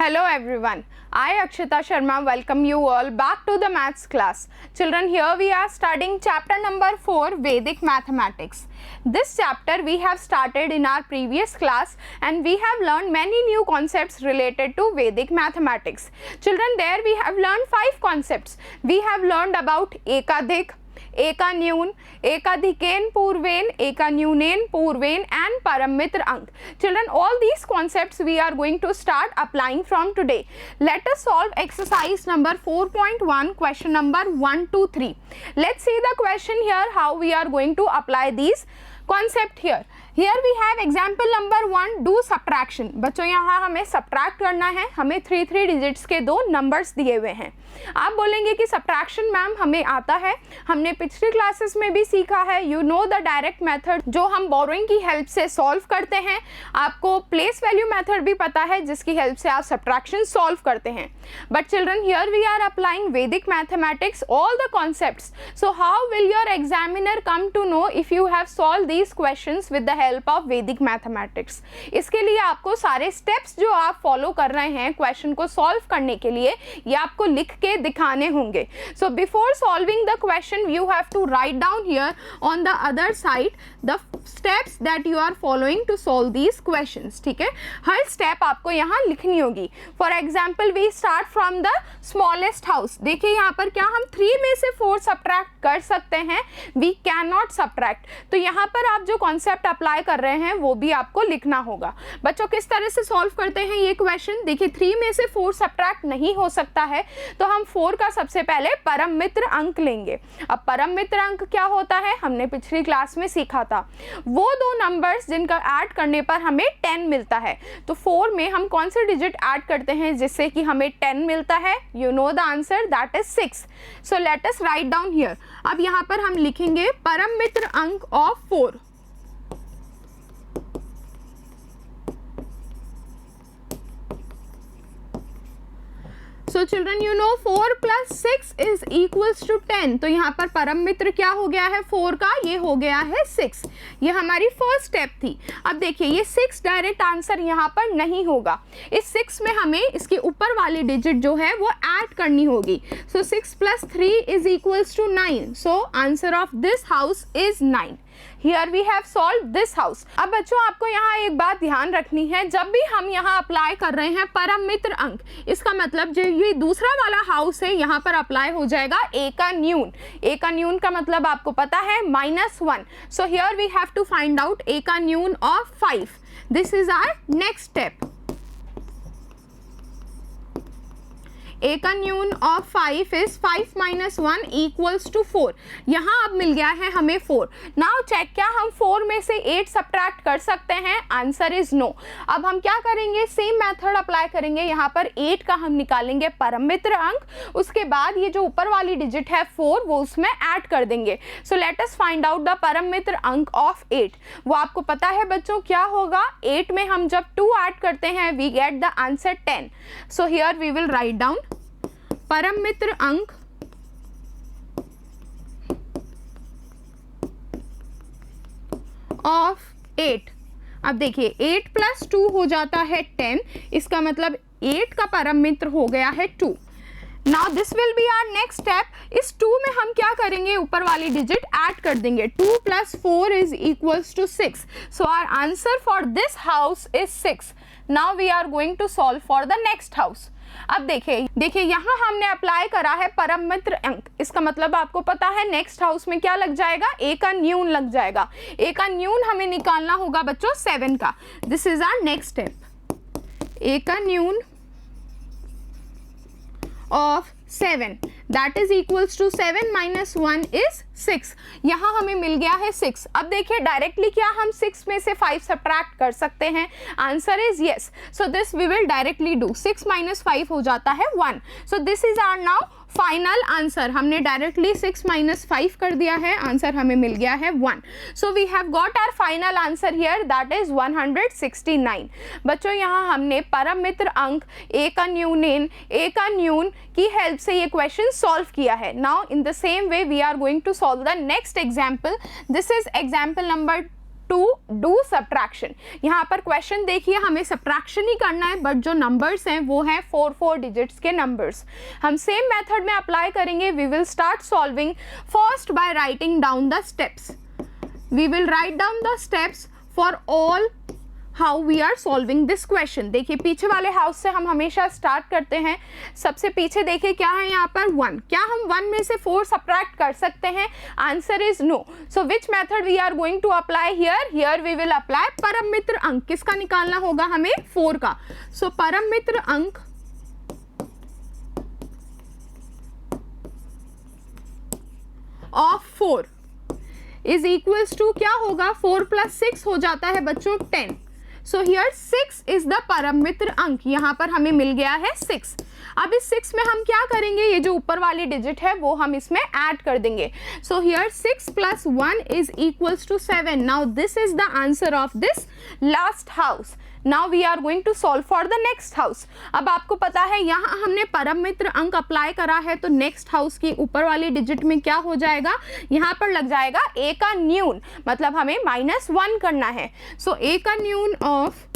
Hello everyone, I Akshita Sharma welcome you all back to the maths class. Children, here we are studying chapter number 4 Vedic Mathematics. This chapter we have started in our previous class and we have learned many new concepts related to Vedic mathematics. Children, there we have learned 5 concepts. We have learned about Ekadhik, एकान्यून, एकाधिकेन पूर्वेन, एकान्यूनेन पूर्वेन and paramitra अंक. Children, all these concepts we are going to start applying from today. Let us solve exercise number 4.1, question number 1 to 3. Let's see the question here, how we are going to apply these concept here. Here we have example number 1, do subtraction. बच्चों यहाँ हमें subtract करना है, हमें 3 digits के 2 numbers दिए हुए हैं. आप बोलेंगे कि सब्ट्रैक्शन मैम हमें आता है, हमने पिछली क्लासेस में भी सीखा है. You know the direct method जो हम बोरोइंग की हेल्प से सॉल्व करते हैं. आपको प्लेस वैल्यू मेथड भी पता है जिसकी हेल्प से आप सब्ट्रैक्शन सॉल्व करते हैं. But children, here we are applying Vedic mathematics, all the concepts. So how will your examiner come to know if you have solve these questions with the help of Vedic mathematics? इसके लिए आपको सारे steps जो आप follow कर रहे हैं question को सॉल्व करने के लिए, ये आपको लिख के दिखाने होंगे. So before solving the question you have to write down here on the other side the steps that you are following to solve these questions. ठीक है, हर स्टेप आपको यहाँ लिखनी होगी. For example we start from the smallest house. देखिए यहाँ पर क्या हम 3 में से 4 सब्ट्रैक्ट कर सकते हैं? We can not subtract. तो यहाँ पर आप जो कॉन्सेप्ट अप्लाई कर रहे हैं वो भी आपको लिखना होगा. बच्चों, किस तरह से सॉल्व करते हैं ये क्वेश्चन? देखिए 3 में से 4 सब्ट्रैक्ट नहीं हो सकता है तो हम 4 का सबसे पहले परम मित्र अंक लेंगे. अब परम मित्र अंक क्या होता है? हमने पिछली क्लास में सीखा था. वो 2 नंबर्स जिनका ऐड करने पर हमें 10 मिलता है. तो 4 में हम कौन से डिजिट ऐड करते हैं जिससे कि हमें 10 मिलता है? You know the answer, that is 6. So let us right down here. अब यहाँ पर हम लिखेंगे परम मित्र अंक of 4. So children, you know 4 plus 6 is equals to 10. तो यहाँ पर परम मित्र क्या हो गया है 4 का? ये हो गया है 6. ये हमारी फर्स्ट स्टेप थी. अब देखिए ये 6 डायरेक्ट आंसर यहाँ पर नहीं होगा. इस 6 में हमें इसके ऊपर वाली डिजिट जो है वो ऐड करनी होगी. So 6 plus 3 is equals to 9. So answer of this house is 9. Here we have solved this house. अब बच्चों आपको यहाँ एक बात ध्यान रखनी है, जब भी हम यहाँ अप्लाई कर रहे हैं परम मित्र अंक, इसका मतलब जो ये दूसरा वाला हाउस है यहाँ पर अप्लाई हो जाएगा एकान्यून. एकान्यून का मतलब आपको पता है -1. So here we have to find out एकान्यून of 5. This is our next step. एकान्यून of 5 is 5 minus 1 equals to 4. यहाँ अब मिल गया है हमें 4. नाउ चेक, क्या हम 4 में से 8 सब्ट्रैक्ट कर सकते हैं? Answer is no. अब हम क्या करेंगे? सेम मेथड अप्लाई करेंगे. यहाँ पर 8 का हम निकालेंगे परम मित्र अंक, उसके बाद ये जो ऊपर वाली डिजिट है 4 वो उसमें ऐड कर देंगे. So let us find out the परम मित्र अंक ऑफ 8. वो आपको पता है बच्चों क्या होगा? 8 में हम जब 2 ऐड करते हैं we get the answer 10. So here we will write down परम मित्र अंक ऑफ 8. अब देखिए 8 plus 2 हो जाता है 10. इसका मतलब 8 का परम मित्र हो गया है 2. Now this will be our next step. इस 2 में हम क्या करेंगे? ऊपर वाली डिजिट ऐड कर देंगे. 2 plus 4 is equals to 6. So our answer for this house is 6. Now we are going to solve for the next house. अब देखिए यहाँ हमने अप्लाई करा है परम मित्र अंक. इसका मतलब आपको पता है नेक्स्ट हाउस में क्या लग जाएगा? एकान्यून लग जाएगा. एकान्यून हमें निकालना होगा बच्चों 7 का. This is our next step. एकान्यून of 7 that is equals to 7 minus 1 is 6. यहाँ हमें मिल गया है 6. अब देखिए डायरेक्टली क्या हम 6 में से 5 सब्ट्रैक्ट कर सकते हैं? Answer is yes. So this we will directly do. 6 minus 5 हो जाता है 1. So this is our now final answer. हमने डायरेक्टली 6 minus 5 कर दिया है, आंसर हमें मिल गया है 1. So we have got our final answer here, that is 169. बच्चों यहाँ हमने परम मित्र अंक एकान्यून की हेल्प से ये क्वेश्चन सॉल्व किया है. Now in the same way we are going to solve the next example. This is example number two do subtraction. यहाँ पर क्वेश्चन देखिए, हमें सब्ट्रैक्शन ही करना है, बट जो नंबर्स हैं वो हैं 4 डिजिट्स के नंबर्स। हम सेम मेथड में अप्लाई करेंगे। We will start solving first by writing down the steps. We will write down the steps for all how we are solving this question. देखिए पीछे वाले हाउस से हम हमेशा स्टार्ट करते हैं। सबसे पीछे देखिए क्या है यहाँ पर 1। क्या हम 1 में से 4 सब्ट्रैक्ट कर सकते हैं? Answer is no. So which method we are going to apply here? Here we will apply परम मित्र अंक। किसका निकालना होगा हमें? 4 का। सो परम मित्र अंक ऑफ 4 इज इक्वल्स टू क्या होगा? 4 + 6 हो जाता है बच्चों 10। सो हियर 6 इज द परम मित्र अंक। यहाँ पर हमें मिल गया है 6। अब इस 6 में हम क्या करेंगे? ये जो ऊपर वाली डिजिट है वो हम इसमें ऐड कर देंगे। So here 6 + 1 is equals to 7। Now this is the answer of this last house. Now we are going to solve for the next house. अब आपको पता है यहाँ हमने परम मित्र अंक अप्लाई करा है, तो नेक्स्ट हाउस की ऊपर वाली डिजिट में क्या हो जाएगा? यहाँ पर लग जाएगा a का न्यून, मतलब हमें -1 करना है। सो a का न्यून of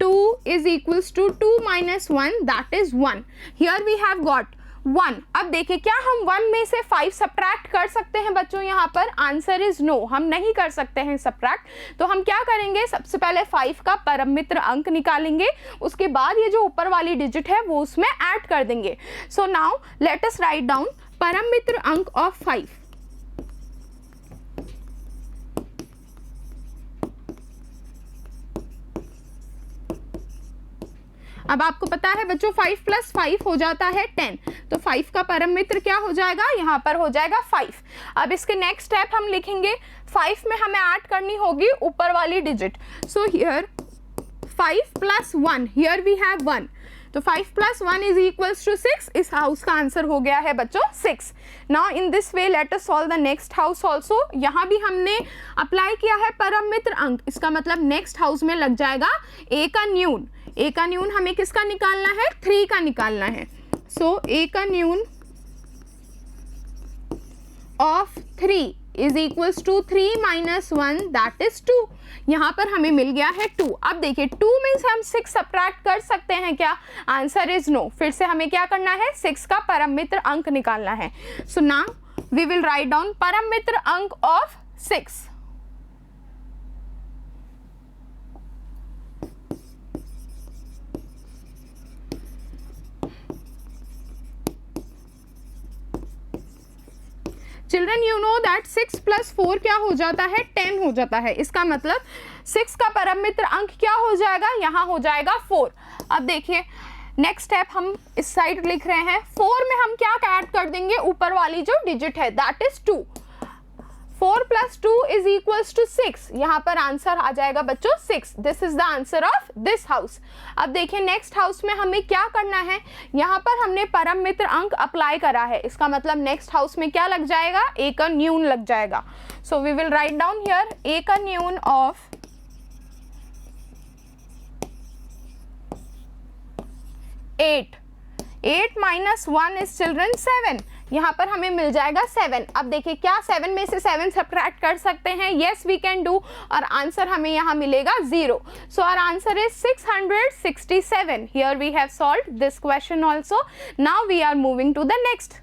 2 is equals to 2 - 1, that is 1. Here we have got 1। अब देखिए क्या हम 1 में से 5 सब्ट्रैक्ट कर सकते हैं बच्चों? यहाँ पर आंसर इज नो, हम नहीं कर सकते हैं सब्ट्रैक्ट। तो हम क्या करेंगे? सबसे पहले 5 का परम मित्र अंक निकालेंगे, उसके बाद ये जो ऊपर वाली डिजिट है वो उसमें ऐड कर देंगे। So now let us right down परम मित्र अंक ऑफ 5। अब आपको पता है बच्चों 5 + 5 हो जाता है 10। तो 5 का परम मित्र क्या हो जाएगा? यहाँ पर हो जाएगा 5। अब इसके नेक्स्ट स्टेप हम लिखेंगे, 5 में हमें ऐड करनी होगी ऊपर वाली digit. So here 5 + 1, here we have 1। तो 5 + 1 इज इक्वल्स टू 6। इस हाउस का आंसर हो गया है बच्चों 6। Now in this way let us solve the next house also. यहाँ भी हमने अप्लाई किया है परम मित्र अंक, इसका मतलब नेक्स्ट हाउस में लग जाएगा a का न्यून। a का न्यून हमें किसका निकालना है? 3 का निकालना है। सो a का न्यून of 3 is equals to 3 - 1, that is 2। यहाँ पर हमें मिल गया है 2। अब देखिए 2 में से हम 6 सब्ट्रैक्ट कर सकते हैं क्या? Answer is no. फिर से हमें क्या करना है? 6 का परम मित्र अंक निकालना है। So now we will write down परम मित्र अंक of 6। Children you know that 6 + 4 क्या हो जाता है? 10 हो जाता है। इसका मतलब 6 का परम मित्र अंक क्या हो जाएगा? यहाँ हो जाएगा 4। अब देखिए नेक्स्ट स्टेप हम इस साइड लिख रहे हैं। 4 में हम क्या ऐड कर देंगे? ऊपर वाली जो डिजिट है that is 2। 4 + 2 is equals to 6। यहाँ पर आंसर आ जाएगा बच्चों 6। This is the answer of this house. अब देखिए नेक्स्ट हाउस में हमें क्या करना है? यहाँ पर हमने परम मित्र अंक अप्लाई करा है, इसका मतलब नेक्स्ट हाउस में क्या लग जाएगा? a का न्यून लग जाएगा। So we will write down here a का न्यून ऑफ 8। 8 - 1 is children 7। यहाँ पर हमें मिल जाएगा 7। अब देखिए क्या 7 में से 7 सब्ट्रैक्ट कर सकते हैं? येस वी कैन डू, और आंसर हमें यहाँ मिलेगा 0। So our answer is 667। Here we have solved this question also. Now we are moving to the next.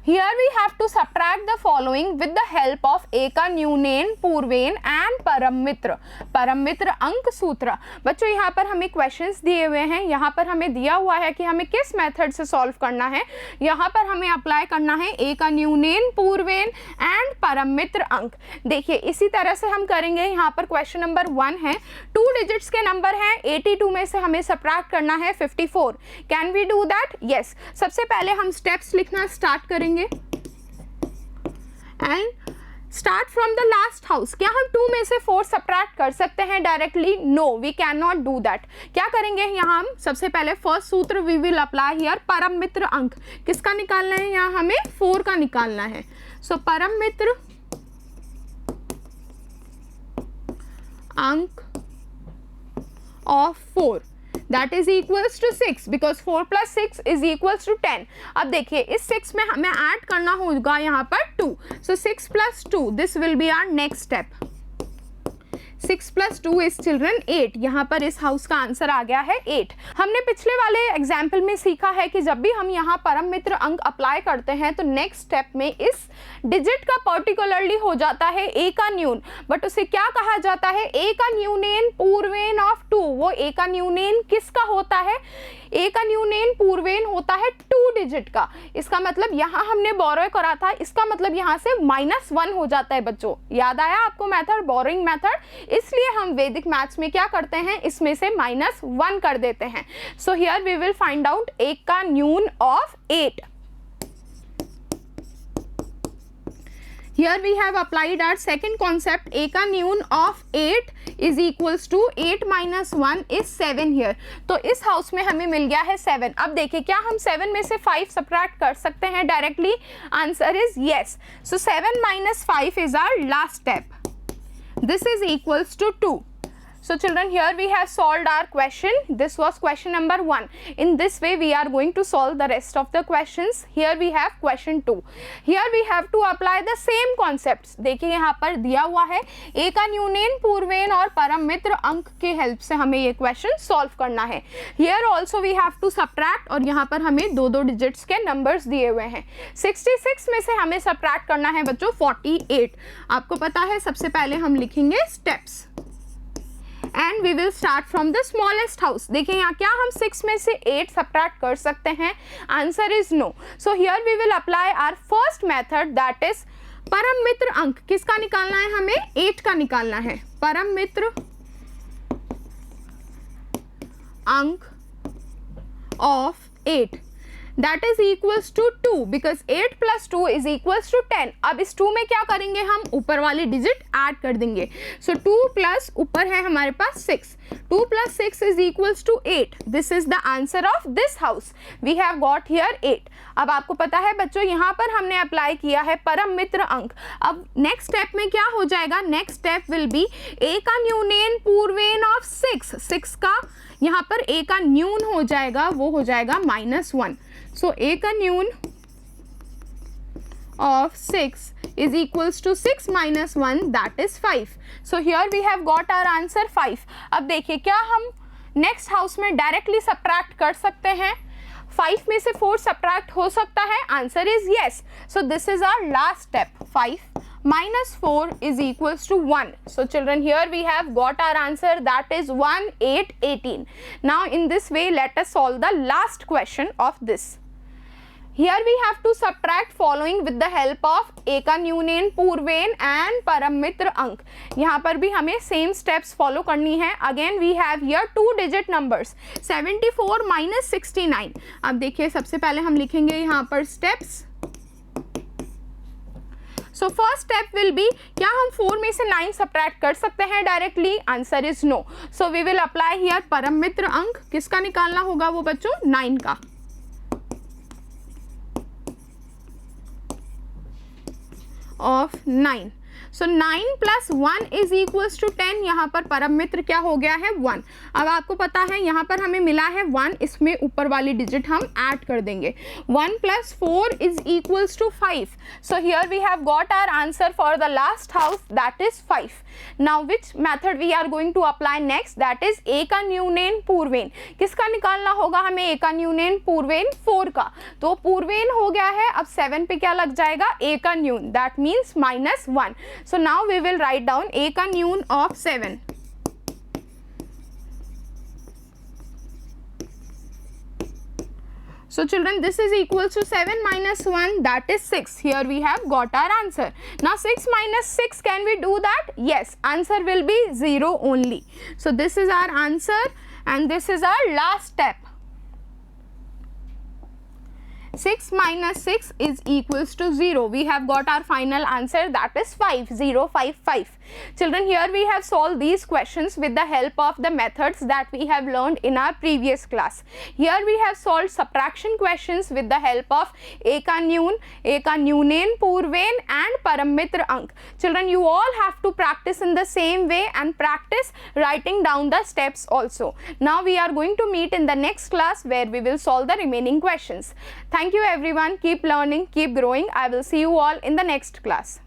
Here we have to subtract the following with the help of a का न्यूनेन, पूर्वेन and परम मित्र। परम मित्र अंक सूत्र। बच्चों यहाँ पर हमें क्वेश्चंस दिए हुए हैं, यहाँ पर हमें दिया हुआ है कि हमें किस मेथड से सॉल्व करना है। यहाँ पर हमें अप्लाई करना है a का न्यूनेन, पूर्वेन and परम मित्र अंक। देखिए इसी तरह से हम करेंगे। यहाँ पर क्वेश्चन नंबर 1 है, 2 डिजिट्स के नंबर हैं, 82 में से हमें सब्ट्रैक्ट करना है 54। Can we do that? Yes. सबसे पहले हम स्टेप्स लिखना स्टार्ट करेंगे and start from the last house. क्या हम 2 में से 4 सब्ट्रैक्ट कर सकते हैं directly? No, we can not do that. क्या करेंगे यहाँ हम? सबसे पहले फर्स्ट सूत्र वी विल अप्लाई हियर। परम मित्र अंक किसका निकालना है? यहाँ हमें 4 का निकालना है। सो परम मित्र अंक of 4 that is equals to 6 because 4 + 6 is equals to 10. अब देखिए इस 6 में हमें ऐड करना होगा यहाँ पर 2. So 6 + 2 this will be our next step. 6 + 2 is children 8. यहाँ पर इस हाउस का आंसर आ गया है 8. हमने पिछले वाले एग्जाम्पल में सीखा है कि जब भी हम यहाँ परम मित्र अंक अप्लाई करते हैं तो नेक्स्ट स्टेप में इस डिजिट का पर्टिकुलरली हो जाता है a का न्यून. बट उसे क्या कहा जाता है? a का न्यूनेन पूर्वेन ऑफ 2. वो a का न्यूनेन किसका होता है? a का न्यूनेन पूर्वेन होता है 2 डिजिट का. इसका मतलब यहाँ हमने बोरो करा था, इसका मतलब यहाँ से -1 हो जाता है बच्चों. याद आया आपको मेथड, बोरोइंग मेथड? इसलिए हम वैदिक मैथ्स में क्या करते हैं, इसमें से -1 कर देते हैं. So here we will find out a का न्यून of 8. Here we have applied our second concept. a का न्यून of 8 is equals to 8 - 1 is 7 here. तो इस हाउस में हमें मिल गया है 7. अब देखिए क्या हम 7 में से 5 सब्ट्रैक्ट कर सकते हैं directly? Answer is yes. So 7 - 5 is our last step. This is equals to 2. So children, here we have solved our question. This was question number 1. In this way we are going to solve the rest of the questions. Here we have question 2. Here we have to apply the same concepts. देखिए यहाँ पर दिया हुआ है a का न्यूनेन पूर्वेन और परम मित्र अंक के हेल्प से हमें ये क्वेश्चन सॉल्व करना है. Here also we have to subtract और यहाँ पर हमें 2 डिजिट्स के नंबर्स दिए हुए हैं. 66 में से हमें सब्ट्रैक्ट करना है बच्चों 48. आपको पता है सबसे पहले हम लिखेंगे steps and we will start from the smallest house. देखिए यहाँ क्या हम 6 में से 8 सब्ट्रैक्ट कर सकते हैं? Answer is no. So here we will apply our first method that is परम मित्र अंक. किसका निकालना है हमें? 8 का निकालना है. परम मित्र अंक of 8 that is equals to 2 because 8 + 2 is equals to 10. अब इस 2 में क्या करेंगे हम? ऊपर वाली डिजिट ऐड कर देंगे. So 2 प्लस ऊपर है हमारे पास 6. 2 + 6 is equals to 8. This is the answer of this house. We have got here 8. अब आपको पता है बच्चों यहाँ पर हमने अप्लाई किया है परम मित्र अंक. अब नेक्स्ट स्टेप में क्या हो जाएगा? Next step will be a का न्यूनेन पूर्वेन ऑफ 6. 6 का यहाँ पर a का न्यून हो जाएगा, वो हो जाएगा -1. So a का न्यून of 6 is equals to 6 - 1 that is 5. So here we have got our answer 5. अब देखिए क्या हम नेक्स्ट हाउस में डायरेक्टली सब्ट्रैक्ट कर सकते हैं? 5 में से 4 सब्ट्रैक्ट हो सकता है? Answer is yes. So this is our last step. 5 - 4 is equals to 1. So children, here we have got our answer that is 1, 8, 18. Now in this way let us solve the last question of this. Here we have to subtract following with the help of a का न्यूनेन पूर्वेन and परम मित्र अंक. यहाँ पर भी हमें same steps follow करनी है. Again we have here 2 digit numbers 74 - 69. अब देखिए सबसे पहले हम लिखेंगे यहाँ पर steps. So first step will be क्या हम 4 में से 9 सब्ट्रैक्ट कर सकते हैं directly? Answer is no. So we will apply here परम मित्र अंक. किसका निकालना होगा वो बच्चों? 9 का. Of 9. So 9 + 1 is equals to 10. यहाँ पर परम मित्र क्या हो गया है? 1. अब आपको पता है यहाँ पर हमें मिला है 1, इसमें ऊपर वाली डिजिट हम ऐड कर देंगे. 1 + 4 is equals to 5. So here we have got our answer for the last house that is 5. Now which method we are going to apply next? That is a का न्यूनेन पूर्वेन. किसका निकालना होगा हमें? a का न्यूनेन पूर्वेन 4 का. तो पूर्वेन हो गया है. अब 7 पे क्या लग जाएगा? a का न्यून. That means -1. So now we will write down a का न्यून of 7. So children, this is equals to 7 - 1 that is 6. Here we have got our answer. Now 6 - 6, can we do that? Yes, answer will be 0 only. So this is our answer and this is our last step. 6 minus 6 is equals to 0. We have got our final answer, that is 5, 0, 5, 5. Children, here we have solved these questions with the help of the methods that we have learned in our previous class. Here we have solved subtraction questions with the help of Eka-Neun, Eka-Neunen, Purvain and Paramitra Ank. Children, you all have to practice in the same way and practice writing down the steps also. Now we are going to meet in the next class where we will solve the remaining questions. Thank you everyone. Keep learning, keep growing. I will see you all in the next class.